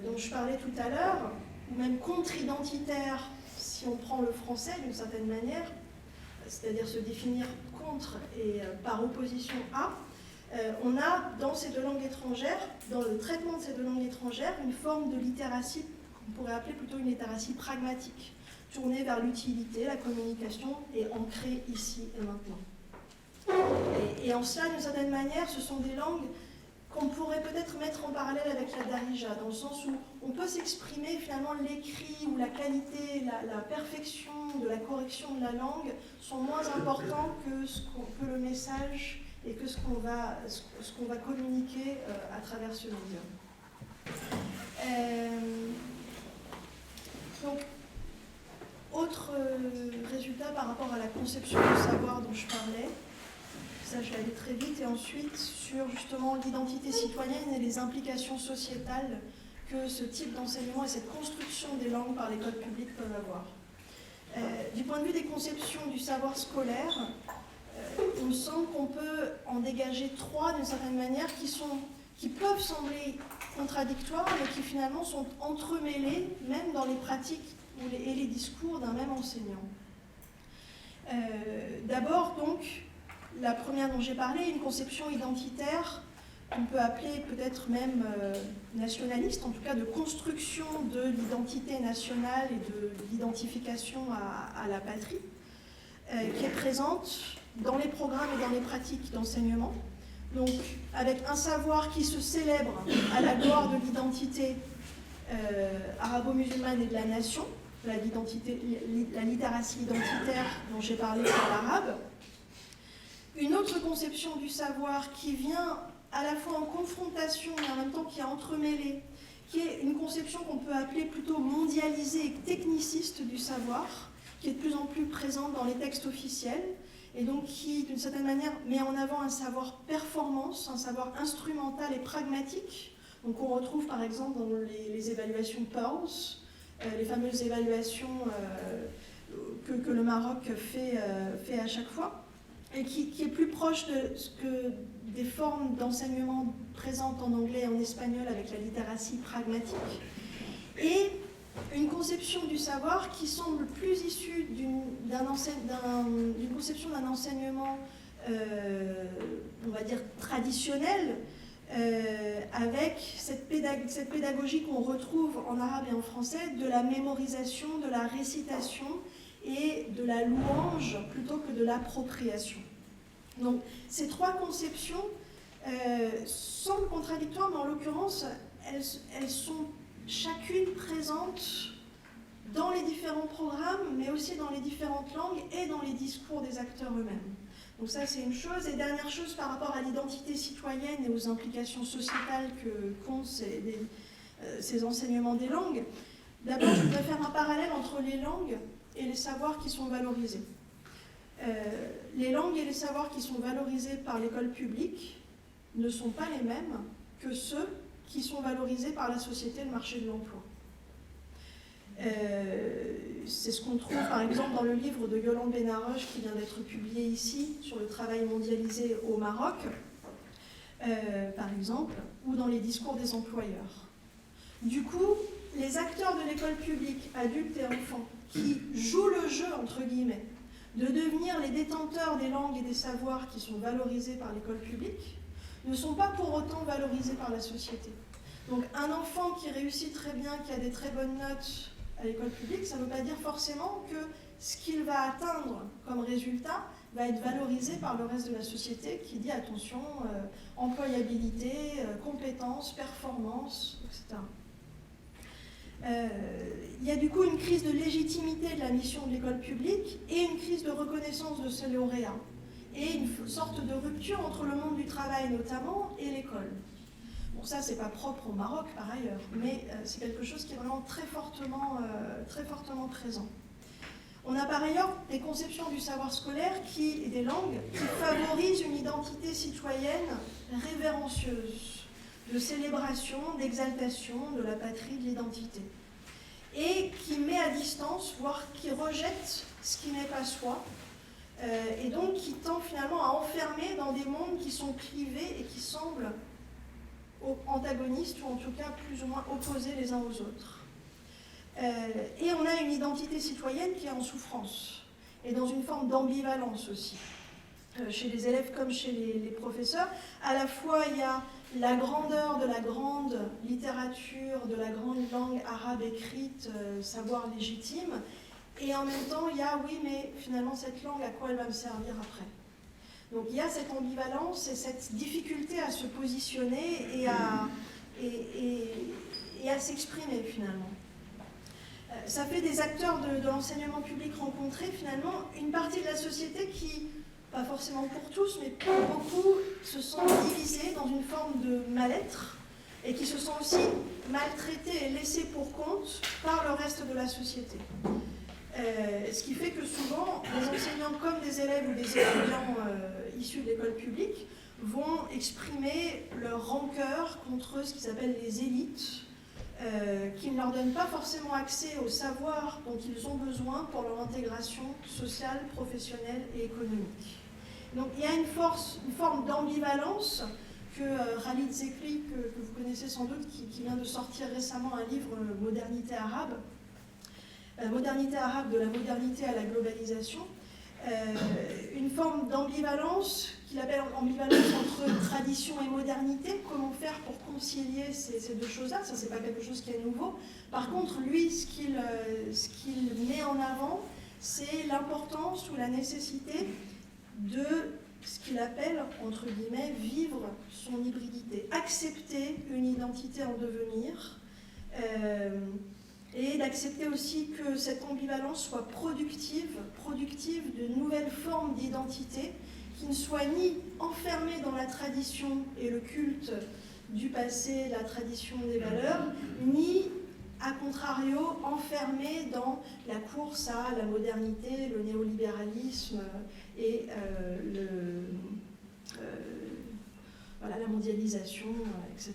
dont je parlais tout à l'heure, ou même contre-identitaire si on prend le français d'une certaine manière, c'est-à-dire se définir contre et par opposition à, on a dans ces deux langues étrangères, dans le traitement de ces deux langues étrangères, une forme de littératie qu'on pourrait appeler plutôt une littératie pragmatique, tournée vers l'utilité, la communication et ancrée ici et maintenant. Et en cela, d'une certaine manière, ce sont des langues qu'on pourrait peut-être mettre en parallèle avec la Darija, dans le sens où on peut s'exprimer, finalement l'écrit ou la qualité, la perfection de la correction de la langue sont moins importants que le message et que ce qu'on va communiquer à travers ce médium. Donc, autre résultat par rapport à la conception du savoir dont je parlais, ça je vais aller très vite, et ensuite sur justement l'identité citoyenne et les implications sociétales que ce type d'enseignement et cette construction des langues par l'école publique peuvent avoir. Du point de vue des conceptions du savoir scolaire, il me semble qu'on peut en dégager trois d'une certaine manière qui peuvent sembler contradictoires mais qui finalement sont entremêlés même dans les pratiques et les discours d'un même enseignant. D'abord donc, la première dont j'ai parlé, une conception identitaire qu'on peut appeler peut-être même nationaliste, en tout cas de construction de l'identité nationale et de l'identification à la patrie, qui est présente dans les programmes et dans les pratiques d'enseignement. Donc avec un savoir qui se célèbre à la gloire de l'identité arabo-musulmane et de la nation, la littératie identitaire dont j'ai parlé pour l'arabe. Une autre conception du savoir qui vient à la fois en confrontation et en même temps qui est entremêlée, qui est une conception qu'on peut appeler plutôt mondialisée et techniciste du savoir, qui est de plus en plus présente dans les textes officiels, et donc qui, d'une certaine manière, met en avant un savoir performance, un savoir instrumental et pragmatique, donc on retrouve par exemple dans les évaluations Pearls, les fameuses évaluations que le Maroc fait à chaque fois, et qui est plus proche des formes d'enseignement présentes en anglais et en espagnol avec la littératie pragmatique, et une conception du savoir qui semble plus issue d'une conception d'un enseignement, on va dire, traditionnel, avec cette pédagogie qu'on retrouve en arabe et en français, de la mémorisation, de la récitation et de la louange plutôt que de l'appropriation. Donc ces trois conceptions semblent contradictoires, mais en l'occurrence, elles sont chacune présente dans les différents programmes, mais aussi dans les différentes langues et dans les discours des acteurs eux-mêmes. Donc ça, c'est une chose. Et dernière chose, par rapport à l'identité citoyenne et aux implications sociétales qu'ont ces enseignements des langues, d'abord, je voudrais faire un parallèle entre les langues et les savoirs qui sont valorisés. Les langues et les savoirs qui sont valorisés par l'école publique ne sont pas les mêmes que ceux qui sont valorisés par la société et le marché de l'emploi. C'est ce qu'on trouve par exemple dans le livre de Yolande Benaroche qui vient d'être publié ici sur le travail mondialisé au Maroc, par exemple, ou dans les discours des employeurs. Du coup, les acteurs de l'école publique, adultes et enfants, qui jouent le jeu, entre guillemets, de devenir les détenteurs des langues et des savoirs qui sont valorisés par l'école publique, ne sont pas pour autant valorisés par la société. Donc un enfant qui réussit très bien, qui a des très bonnes notes à l'école publique, ça ne veut pas dire forcément que ce qu'il va atteindre comme résultat va être valorisé par le reste de la société qui dit attention, employabilité, compétences, performance, etc. Il y a du coup une crise de légitimité de la mission de l'école publique et une crise de reconnaissance de ses lauréats et une sorte de rupture entre le monde du travail notamment et l'école. Bon, ça c'est pas propre au Maroc par ailleurs, mais c'est quelque chose qui est vraiment très fortement présent. On a par ailleurs des conceptions du savoir scolaire et des langues qui favorisent une identité citoyenne révérencieuse, de célébration, d'exaltation de la patrie, de l'identité, et qui met à distance, voire qui rejette ce qui n'est pas soi, et donc qui tend finalement à enfermer dans des mondes qui sont clivés et qui semblent antagonistes, ou en tout cas plus ou moins opposés les uns aux autres. Et on a une identité citoyenne qui est en souffrance, et dans une forme d'ambivalence aussi, chez les élèves comme chez les professeurs. À la fois, il y a la grandeur de la grande littérature, de la grande langue arabe écrite, savoir légitime, et en même temps, il y a, oui, mais finalement, cette langue, à quoi elle va me servir après ? Donc il y a cette ambivalence et cette difficulté à se positionner et à s'exprimer finalement. Ça fait des acteurs de l'enseignement public rencontrés finalement une partie de la société qui, pas forcément pour tous, mais pour beaucoup, se sont divisés dans une forme de mal-être et qui se sont aussi maltraités et laissés pour compte par le reste de la société. Ce qui fait que souvent, les enseignants comme des élèves ou des étudiants issus de l'école publique vont exprimer leur rancœur contre ce qu'ils appellent les élites, qui ne leur donnent pas forcément accès au savoir dont ils ont besoin pour leur intégration sociale, professionnelle et économique. Donc il y a une forme d'ambivalence que Khalid Zekli, que vous connaissez sans doute, qui vient de sortir récemment un livre, Modernité arabe, Modernité arabe, de la modernité à la globalisation, une forme d'ambivalence qu'il appelle ambivalence entre tradition et modernité. Comment faire pour concilier ces deux choses-là? Ça, c'est pas quelque chose qui est nouveau. Par contre, lui, ce qu'il met en avant, c'est l'importance ou la nécessité de ce qu'il appelle, entre guillemets, vivre son hybridité, accepter une identité en devenir, et d'accepter aussi que cette ambivalence soit productive de nouvelles formes d'identité qui ne soient ni enfermées dans la tradition et le culte du passé, la tradition des valeurs, ni, à contrario, enfermées dans la course à la modernité, le néolibéralisme et la mondialisation, etc.